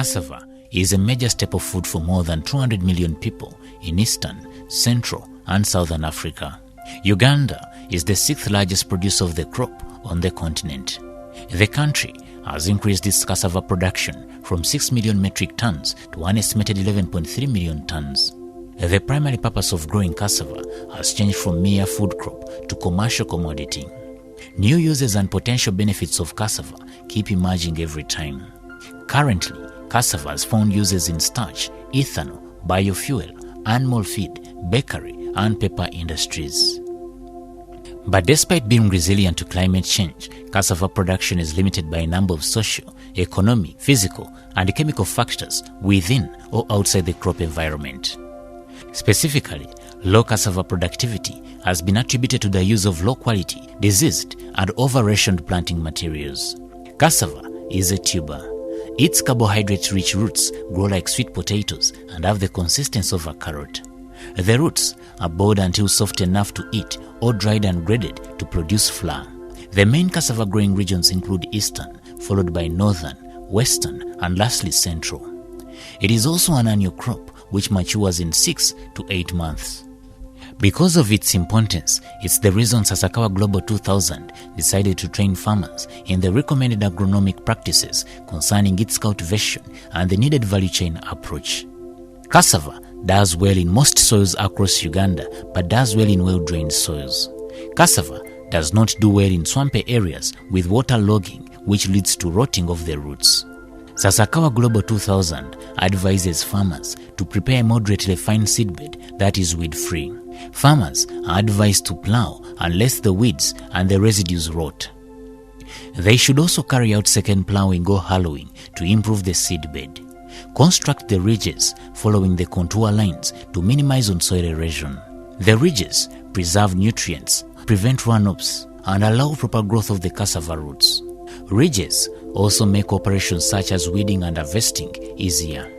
Cassava is a major staple food for more than 200 million people in Eastern, Central, and Southern Africa. Uganda is the 6th largest producer of the crop on the continent. The country has increased its cassava production from 6 million metric tons to an estimated 11.3 million tons. The primary purpose of growing cassava has changed from mere food crop to commercial commodity. New uses and potential benefits of cassava keep emerging every time. Currently, cassava has found uses in starch, ethanol, biofuel, animal feed, bakery, and paper industries. But despite being resilient to climate change, cassava production is limited by a number of social, economic, physical, and chemical factors within or outside the crop environment. Specifically, low cassava productivity has been attributed to the use of low-quality, diseased, and over-rationed planting materials. Cassava is a tuber. Its carbohydrate-rich roots grow like sweet potatoes and have the consistency of a carrot. The roots are boiled until soft enough to eat or dried and grated to produce flour. The main cassava growing regions include Eastern, followed by Northern, Western, and lastly Central. It is also an annual crop which matures in 6 to 8 months. Because of its importance, it's the reason Sasakawa Global 2000 decided to train farmers in the recommended agronomic practices concerning its cultivation and the needed value chain approach. Cassava does well in most soils across Uganda, but does well in well-drained soils. Cassava does not do well in swampy areas with water logging, which leads to rotting of the roots. Sasakawa Global 2000 advises farmers to prepare a moderately fine seedbed that is weed-free. Farmers are advised to plow unless the weeds and the residues rot. They should also carry out second plowing or harrowing to improve the seedbed. Construct the ridges following the contour lines to minimize on-soil erosion. The ridges preserve nutrients, prevent runoffs, and allow proper growth of the cassava roots. Ridges also make operations such as weeding and harvesting easier.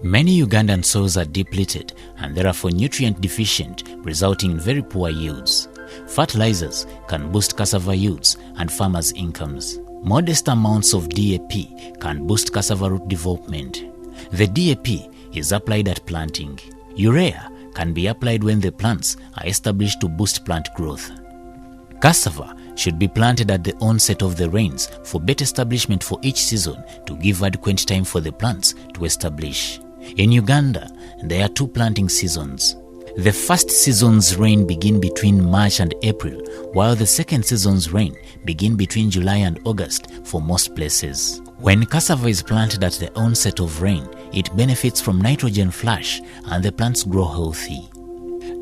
Many Ugandan soils are depleted and therefore nutrient deficient, resulting in very poor yields. Fertilizers can boost cassava yields and farmers' incomes. Modest amounts of DAP can boost cassava root development. The DAP is applied at planting. Urea can be applied when the plants are established to boost plant growth. Cassava should be planted at the onset of the rains for better establishment for each season to give adequate time for the plants to establish. In Uganda, there are 2 planting seasons. The first season's rain begin between March and April, while the second season's rain begin between July and August for most places. When cassava is planted at the onset of rain, it benefits from nitrogen flush and the plants grow healthy.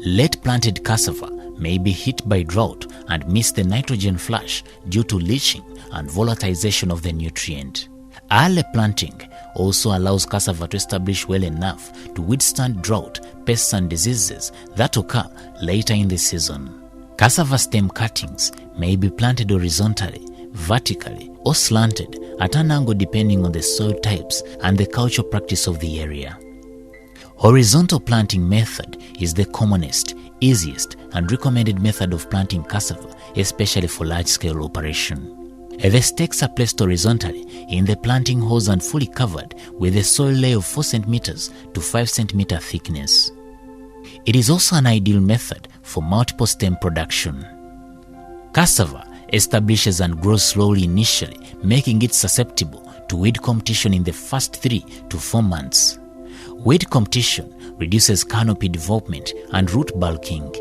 Late planted cassava may be hit by drought and miss the nitrogen flush due to leaching and volatilization of the nutrient. Early planting also allows cassava to establish well enough to withstand drought, pests and diseases that occur later in the season. Cassava stem cuttings may be planted horizontally, vertically, or slanted at an angle depending on the soil types and the cultural practice of the area. Horizontal planting method is the commonest, easiest, and recommended method of planting cassava, especially for large-scale operation. The stakes are placed horizontally in the planting holes and fully covered with a soil layer of 4 cm to 5 cm thickness. It is also an ideal method for multiple stem production. Cassava establishes and grows slowly initially, making it susceptible to weed competition in the first 3 to 4 months. Weed competition reduces canopy development and root bulking.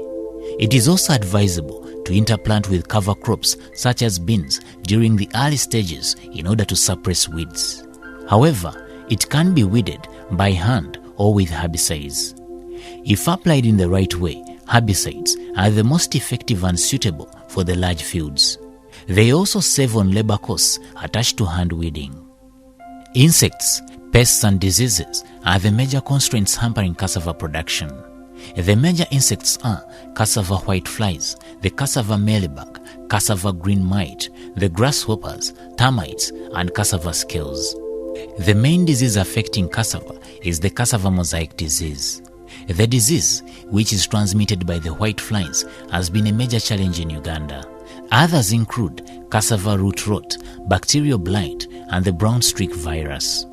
It is also advisable to interplant with cover crops such as beans during the early stages in order to suppress weeds. However, it can be weeded by hand or with herbicides. If applied in the right way, herbicides are the most effective and suitable for the large fields. They also save on labor costs attached to hand weeding. Insects, pests and diseases are the major constraints hampering cassava production. The major insects are cassava whiteflies, the cassava mealybug, cassava green mite, the grasshoppers, termites, and cassava scales. The main disease affecting cassava is the cassava mosaic disease. The disease, which is transmitted by the whiteflies, has been a major challenge in Uganda. Others include cassava root rot, bacterial blight, and the brown streak virus.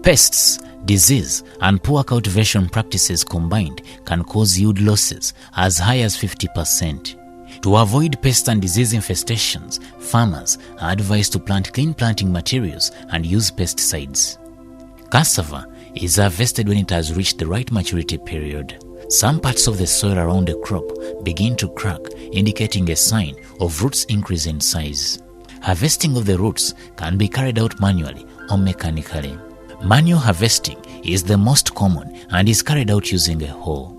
Pests, disease, and poor cultivation practices combined can cause yield losses as high as 50%. To avoid pest and disease infestations, farmers are advised to plant clean planting materials and use pesticides. Cassava is harvested when it has reached the right maturity period. Some parts of the soil around the crop begin to crack, indicating a sign of roots increase in size. Harvesting of the roots can be carried out manually or mechanically. Manual harvesting is the most common and is carried out using a hoe.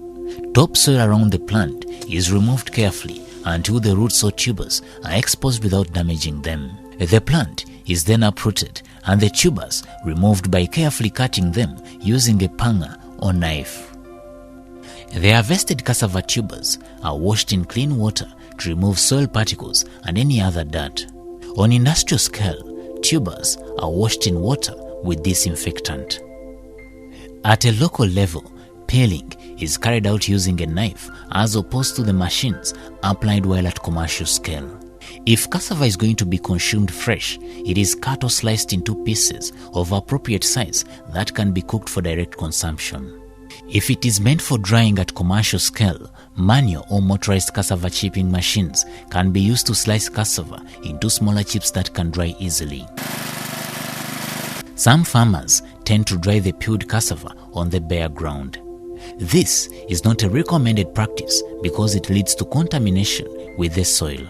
Topsoil around the plant is removed carefully until the roots or tubers are exposed without damaging them. The plant is then uprooted and the tubers removed by carefully cutting them using a panga or knife. The harvested cassava tubers are washed in clean water to remove soil particles and any other dirt. On industrial scale, tubers are washed in water with disinfectant. At a local level, peeling is carried out using a knife as opposed to the machines applied while at commercial scale. If cassava is going to be consumed fresh, it is cut or sliced into pieces of appropriate size that can be cooked for direct consumption. If it is meant for drying at commercial scale, manual or motorized cassava chipping machines can be used to slice cassava into smaller chips that can dry easily. Some farmers tend to dry the peeled cassava on the bare ground. This is not a recommended practice because it leads to contamination with the soil.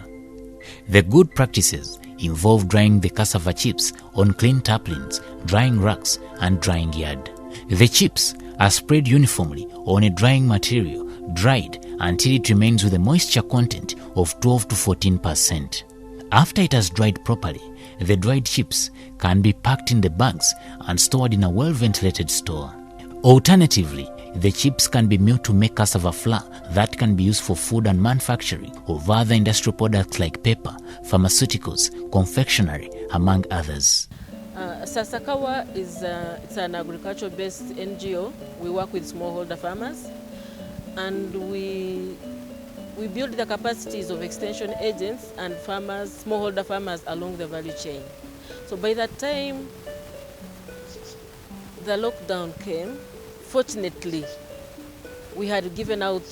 The good practices involve drying the cassava chips on clean tarpaulins, drying racks, and drying yard. The chips are spread uniformly on a drying material, dried until it remains with a moisture content of 12 to 14%. After it has dried properly, the dried chips can be packed in the bags and stored in a well-ventilated store. Alternatively, the chips can be milled to make cassava flour that can be used for food and manufacturing of other industrial products like paper, pharmaceuticals, confectionery, among others. CASSAVA is it's an agriculture-based NGO. We work with smallholder farmers, and we build the capacities of extension agents and farmers, smallholder farmers along the value chain. So by the time the lockdown came, fortunately, we had given out.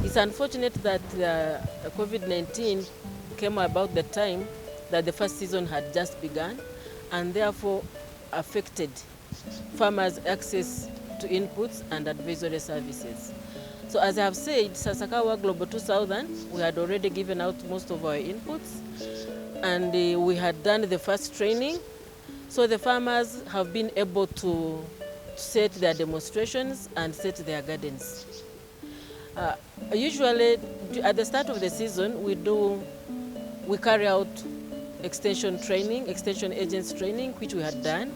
It's unfortunate that COVID-19 came about the time that the first season had just begun, and therefore affected farmers' access to inputs and advisory services. So as I have said, CASSAVA Global 2000, we had already given out most of our inputs, and we had done the first training. So the farmers have been able to set their demonstrations and set their gardens. Usually, at the start of the season, we carry out extension agents training, which we had done,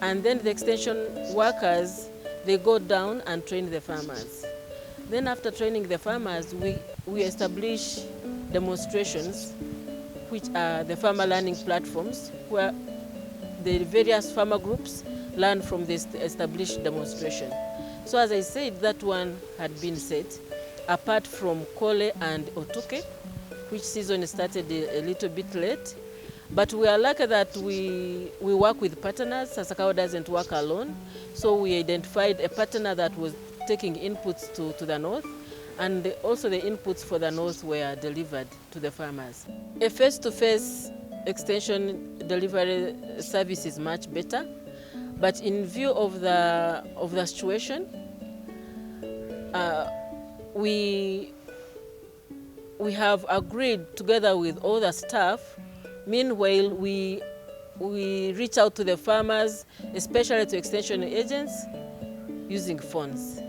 and then the extension workers, they go down and train the farmers. Then after training the farmers, we establish demonstrations, which are the farmer learning platforms, where the various farmer groups learn from this established demonstration. So as I said, that one had been set, apart from Kole and Otuke, which season started a little bit late. But we are lucky that we work with partners. CASSAVA doesn't work alone. So we identified a partner that was taking inputs to the north, and also the inputs for the north were delivered to the farmers. A face-to-face extension delivery service is much better, but in view of the situation, we have agreed together with all the staff. Meanwhile, we reach out to the farmers, especially to extension agents, using phones.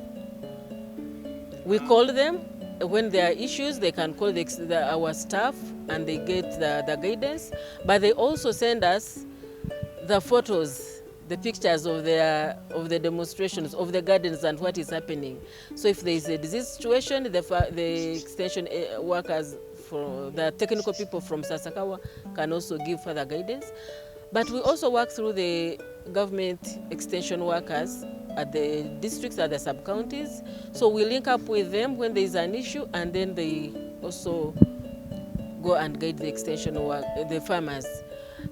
We call them. When there are issues, they can call our staff and they get the guidance. But they also send us the photos, the pictures of the demonstrations, of the gardens and what is happening. So if there is a disease situation, the extension workers, for the technical people from CASSAVA can also give further guidance. But we also work through the government extension workers at the districts, at the sub-counties. So we link up with them when there is an issue, and then they also go and guide the extension work, the farmers.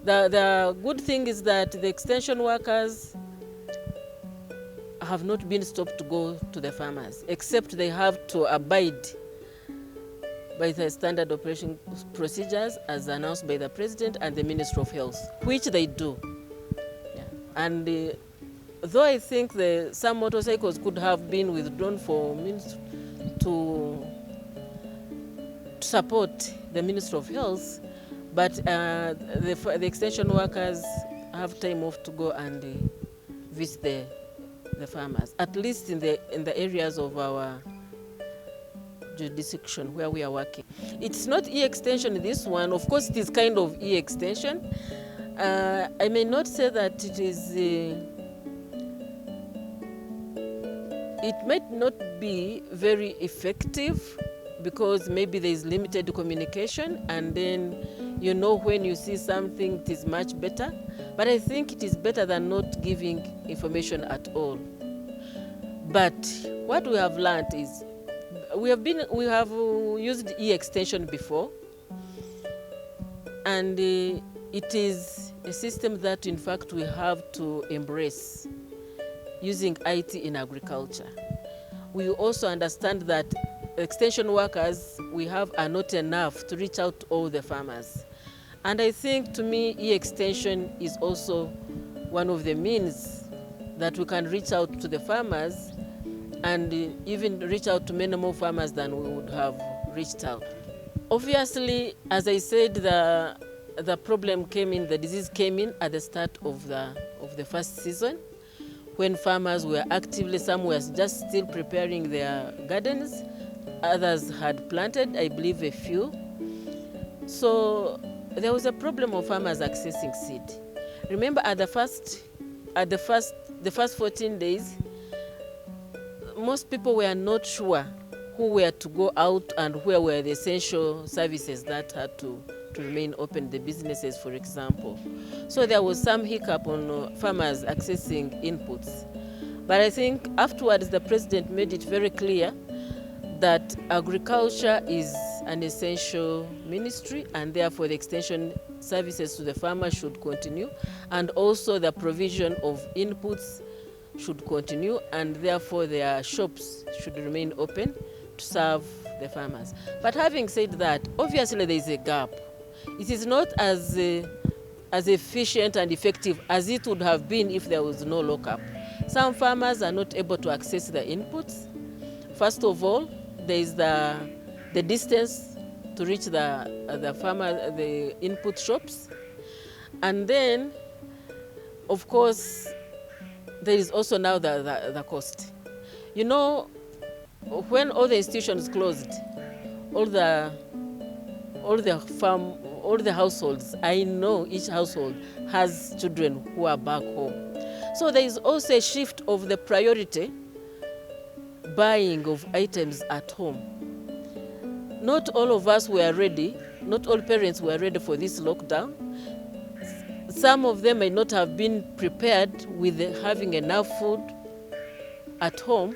The good thing is that the extension workers have not been stopped to go to the farmers, except they have to abide by the standard operation procedures as announced by the President and the Minister of Health, which they do. Yeah. And though I think some motorcycles could have been withdrawn for to support the Minister of Health, but the extension workers have time off to go and visit the farmers, at least in the areas of our jurisdiction where we are working. It's not e-extension, this one. Of course, it is kind of e-extension. I may not say that it is... it might not be very effective because maybe there is limited communication, and then when you see something, it is much better. But I think it is better than not giving information at all. But what we have learned is we have used e-extension before, and it is a system that in fact we have to embrace, using IT in agriculture. We also understand that extension workers we have are not enough to reach out to all the farmers. And I think, to me, e-extension is also one of the means that we can reach out to the farmers, and even reach out to many more farmers than we would have reached out. Obviously, as I said, the problem the disease came in at the start of the first season, when farmers were actively, some were just still preparing their gardens, others had planted, I believe a few. So there was a problem of farmers accessing seed. Remember, at the first 14 days, most people were not sure who were to go out and where were the essential services that had to remain open, the businesses, for example. So there was some hiccup on farmers accessing inputs. But I think afterwards the President made it very clear that agriculture is an essential ministry, and therefore the extension services to the farmer should continue, and also the provision of inputs should continue, and therefore their shops should remain open to serve the farmers. But having said that, obviously there is a gap. It is not as efficient and effective as it would have been if there was no lockup. Some farmers are not able to access the inputs. First of all, there is the distance to reach the input shops. And then, of course, there is also now the cost. When all the institutions closed, all the households, I know each household has children who are back home. So there is also a shift of the priority buying of items at home. Not all of us were ready, not all parents were ready for this lockdown. Some of them may not have been prepared with having enough food at home.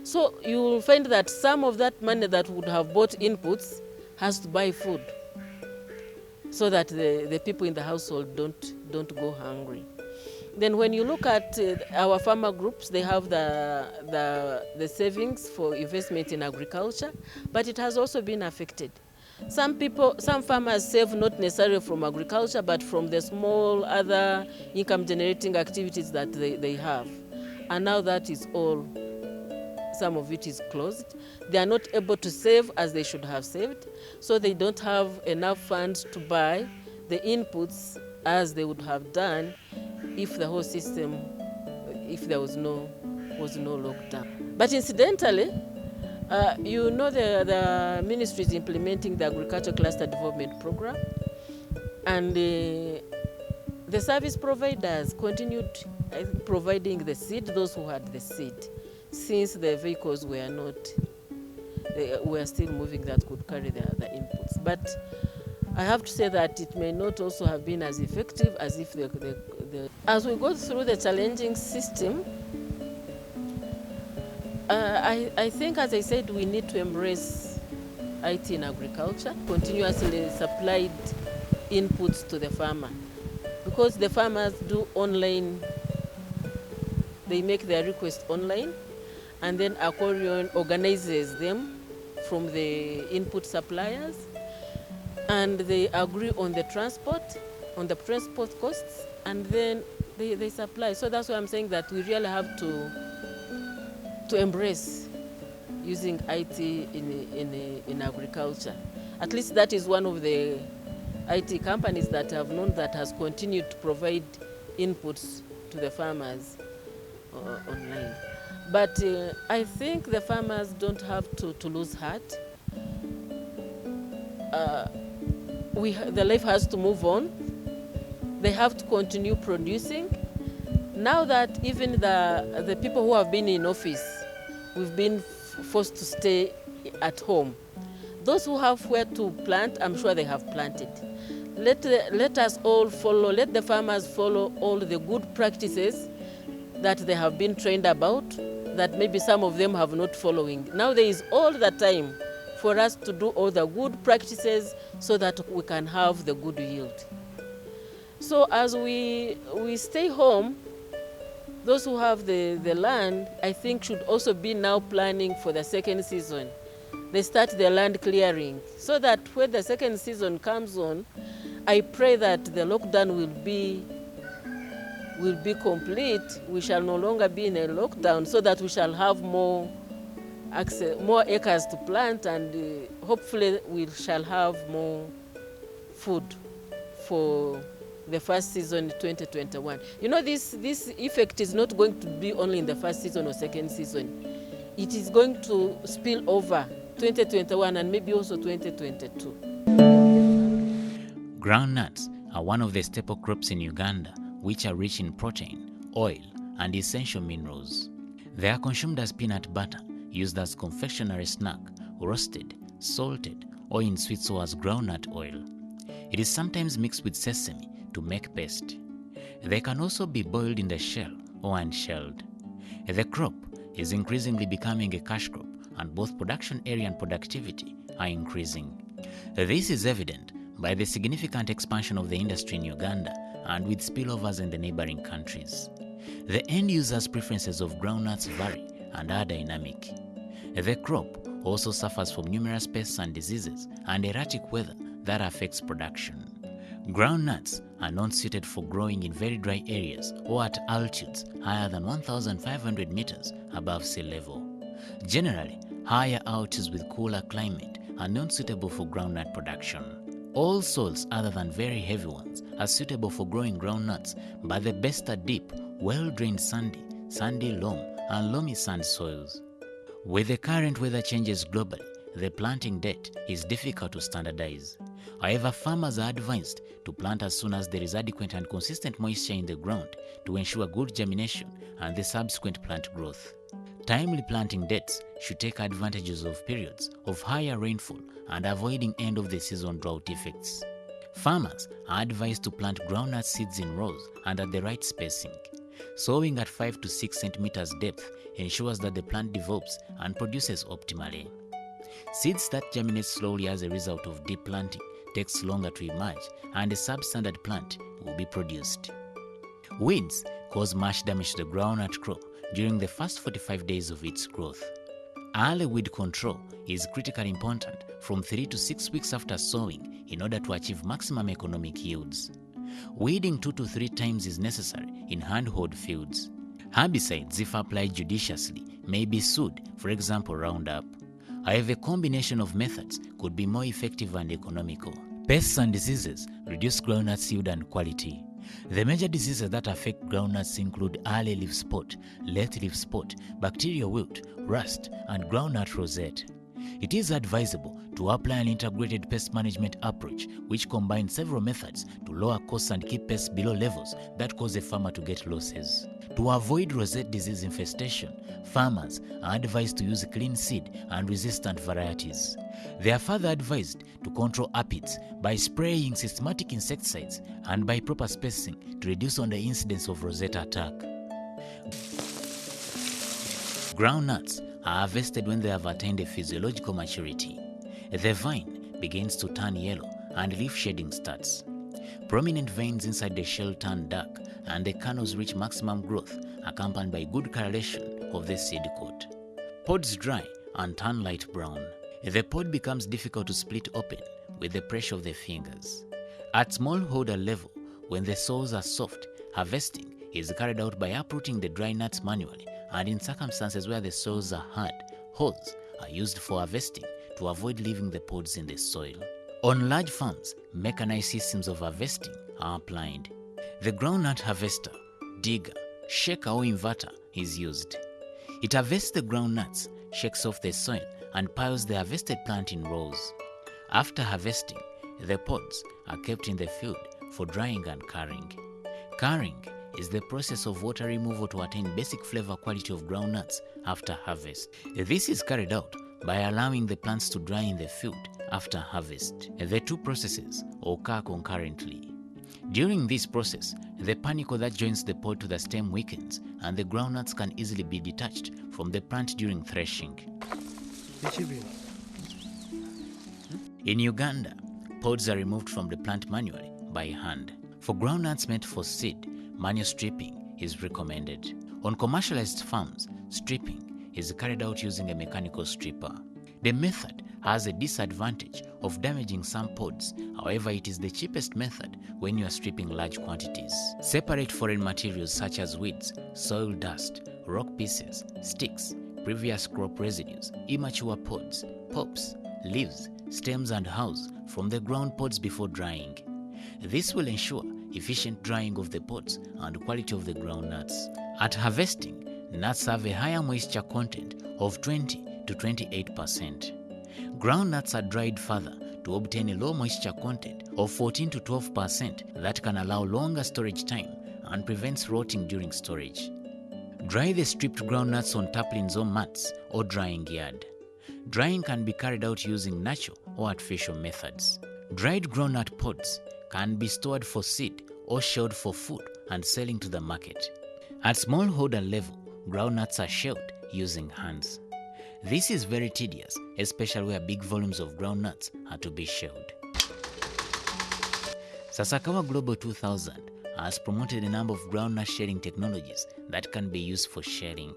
So you will find that some of that money that would have bought inputs has to buy food, so that the people in the household don't go hungry. Then when you look at our farmer groups, they have the savings for investment in agriculture, but it has also been affected. Some farmers save not necessarily from agriculture, but from the small other income generating activities that they have. And now that is all, some of it is closed. They are not able to save as they should have saved, so they don't have enough funds to buy the inputs as they would have done if the whole system, if there was no lockdown. But incidentally, the ministry is implementing the Agriculture Cluster Development Program, and the service providers continued providing the seed, those who had the seed, since the vehicles were still moving that could carry the inputs. But I have to say that it may not also have been as effective as if as we go through the challenging system, I think, as I said, we need to embrace IT in agriculture, continuously supplied inputs to the farmer, because the farmers do online they make their request online, and then Aquarion organizes them from the input suppliers, and they agree on the transport costs, and then they supply. So that's why I'm saying that we really have to embrace using IT in agriculture. At least that is one of the IT companies that I've known that has continued to provide inputs to the farmers online. But I think the farmers don't have to lose heart. The life has to move on. They have to continue producing. Now that even the people who have been in office, we've been forced to stay at home. Those who have where to plant, I'm sure they have planted. Let us all follow, let the farmers follow all the good practices that they have been trained about, that maybe some of them have not following. Now there is all the time for us to do all the good practices so that we can have the good yield. So as we stay home, those who have the land, I think, should also be now planning for the second season. They start their land clearing so that when the second season comes on, I pray that the lockdown will be complete. We shall no longer be in a lockdown, so that we shall have more acres to plant, and hopefully we shall have more food for the first season 2021. You know, this effect is not going to be only in the first season or second season. It is going to spill over 2021 and maybe also 2022. Groundnuts are one of the staple crops in Uganda, which are rich in protein, oil, and essential minerals. They are consumed as peanut butter, used as confectionery snack, roasted, salted, or in sweets or as groundnut oil. It is sometimes mixed with sesame to make paste. They can also be boiled in the shell or unshelled. The crop is increasingly becoming a cash crop, and both production area and productivity are increasing. This is evident by the significant expansion of the industry in Uganda and with spillovers in the neighboring countries. The end users' preferences of groundnuts vary and are dynamic. The crop also suffers from numerous pests and diseases and erratic weather that affects production. Groundnuts are not suited for growing in very dry areas or at altitudes higher than 1,500 meters above sea level. Generally, higher altitudes with cooler climate are not suitable for groundnut production. All soils other than very heavy ones are suitable for growing groundnuts, but the best are deep, well-drained sandy loam, and loamy sand soils. With the current weather changes globally, the planting date is difficult to standardize. However, farmers are advised to plant as soon as there is adequate and consistent moisture in the ground to ensure good germination and the subsequent plant growth. Timely planting dates should take advantages of periods of higher rainfall and avoiding end-of-the-season drought effects. Farmers are advised to plant groundnut seeds in rows and at the right spacing. Sowing at 5 to 6 centimeters depth ensures that the plant develops and produces optimally. Seeds that germinate slowly as a result of deep planting takes longer to emerge, and a substandard plant will be produced. Weeds cause much damage to the groundnut crop during the first 45 days of its growth. Early weed control is critically important from 3 to 6 weeks after sowing in order to achieve maximum economic yields. Weeding 2 to 3 times is necessary in handhold fields. Herbicides, if applied judiciously, may be sued, for example Roundup. However, a combination of methods could be more effective and economical. Pests and diseases reduce groundnut yield and quality. The major diseases that affect groundnuts include early leaf spot, late leaf spot, bacterial wilt, rust, and groundnut rosette. It is advisable to apply an integrated pest management approach which combines several methods to lower costs and keep pests below levels that cause a farmer to get losses. To avoid rosette disease infestation, farmers are advised to use clean seed and resistant varieties. They are further advised to control aphids by spraying systematic insecticides and by proper spacing to reduce on the incidence of rosette attack. Groundnuts are harvested when they have attained a physiological maturity. The vine begins to turn yellow and leaf shading starts. Prominent veins inside the shell turn dark and the kernels reach maximum growth accompanied by good coloration of the seed coat. Pods dry and turn light brown. The pod becomes difficult to split open with the pressure of the fingers. At smallholder level, when the soils are soft, harvesting is carried out by uprooting the dry nuts manually, and in circumstances where the soils are hard, hoes are used for harvesting to avoid leaving the pods in the soil. On large farms, mechanized systems of harvesting are applied. The groundnut harvester, digger, shaker or inverter is used. It harvests the groundnuts, shakes off the soil, and piles the harvested plant in rows. After harvesting, the pods are kept in the field for drying and curing. Curing is the process of water removal to attain basic flavor quality of groundnuts after harvest. This is carried out by allowing the plants to dry in the field after harvest. The two processes occur concurrently. During this process, the panicle that joins the pod to the stem weakens, and the groundnuts can easily be detached from the plant during threshing. In Uganda, pods are removed from the plant manually by hand. For groundnuts meant for seed, manual stripping is recommended. On commercialized farms, stripping is carried out using a mechanical stripper. The method has a disadvantage of damaging some pods. However, it is the cheapest method when you are stripping large quantities. Separate foreign materials such as weeds, soil dust, rock pieces, sticks, previous crop residues, immature pods, pops, leaves, stems and hulls from the ground pods before drying. This will ensure efficient drying of the pods and quality of the groundnuts. At harvesting, nuts have a higher moisture content of 20 to 28%. Groundnuts are dried further to obtain a low moisture content of 14 to 12% that can allow longer storage time and prevents rotting during storage. Dry the stripped groundnuts on tarpaulins or mats or drying yard. Drying can be carried out using natural or artificial methods. Dried groundnut pods can be stored for seed or shelled for food and selling to the market. At smallholder level, groundnuts are shelled using hands. This is very tedious, especially where big volumes of groundnuts are to be shelled. CASSAVA Global 2000 has promoted a number of groundnut shelling technologies that can be used for shelling.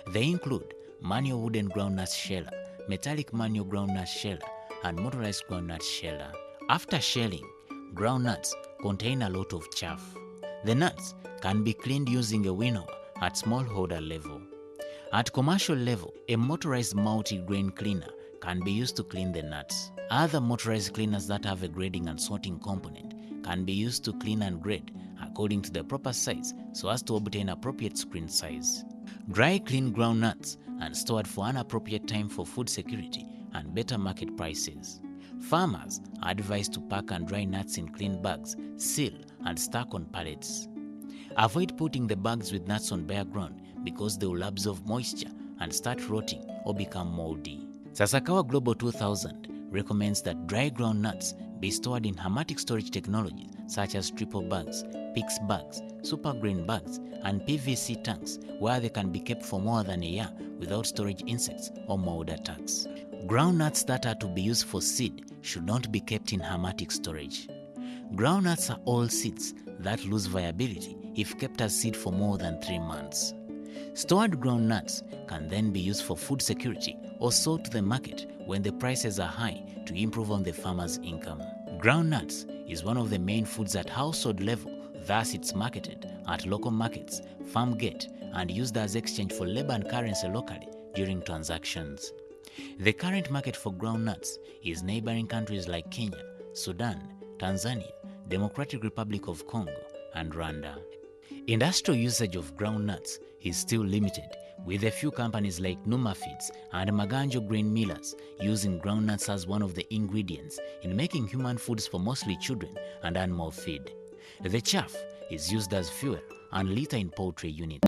They include manual wooden groundnut sheller, metallic manual groundnut sheller, and motorized groundnut sheller. After shelling, groundnuts contain a lot of chaff. The nuts can be cleaned using a winnower at smallholder level. At commercial level, a motorized multi-grain cleaner can be used to clean the nuts. Other motorized cleaners that have a grading and sorting component can be used to clean and grade according to the proper size so as to obtain appropriate screen size. Dry clean groundnuts and stored for an appropriate time for food security and better market prices. Farmers are advised to pack and dry nuts in clean bags, seal and stack on pallets. Avoid putting the bags with nuts on bare ground because they will absorb moisture and start rotting or become moldy. CASSAVA Global 2000 recommends that dry ground nuts be stored in hermetic storage technologies such as triple bags, PIX bags, super grain bags, and PVC tanks where they can be kept for more than a year without storage insects or mold attacks. Groundnuts that are to be used for seed should not be kept in hermetic storage. Groundnuts are all seeds that lose viability if kept as seed for more than 3 months. Stored groundnuts can then be used for food security or sold to the market when the prices are high to improve on the farmer's income. Groundnuts is one of the main foods at household level, thus it's marketed at local markets, farm gate, and used as exchange for labor and currency locally during transactions. The current market for groundnuts is neighboring countries like Kenya, Sudan, Tanzania, Democratic Republic of Congo, and Rwanda. Industrial usage of groundnuts is still limited, with a few companies like Numa Feeds and Maganjo Grain Millers using groundnuts as one of the ingredients in making human foods for mostly children and animal feed. The chaff is used as fuel and litter in poultry units.